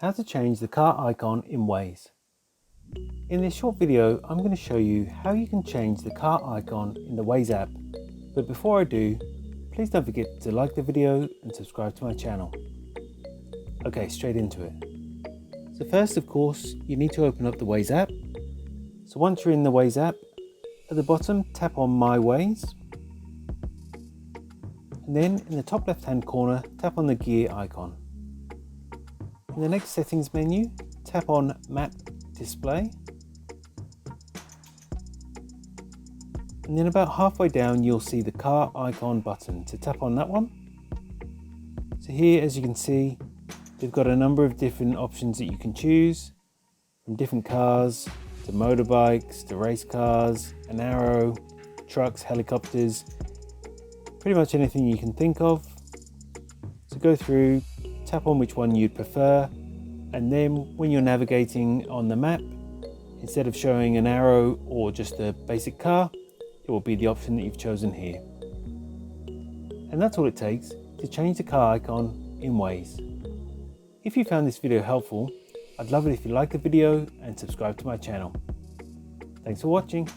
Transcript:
How to change the car icon in Waze. In this short video, I'm going to show you how you can change the car icon in the Waze app. But before I do, please don't forget to like the video and subscribe to my channel. Okay, straight into it. So first, of course, you need to open up the Waze app. So once you're in the Waze app, at the bottom, tap on My Waze. And then in the top left-hand corner, tap on the gear icon. In the next settings menu, tap on Map Display. And then about halfway down, you'll see the car icon button. So tap on that one. So here, as you can see, they've got a number of different options that you can choose, from different cars to motorbikes to race cars, an arrow, trucks, helicopters, pretty much anything you can think of. So go through, tap on which one you'd prefer, and then when you're navigating on the map, instead of showing an arrow or just a basic car, it will be the option that you've chosen here. And that's all it takes to change the car icon in Waze. If you found this video helpful, I'd love it if you like the video and subscribe to my channel. Thanks for watching.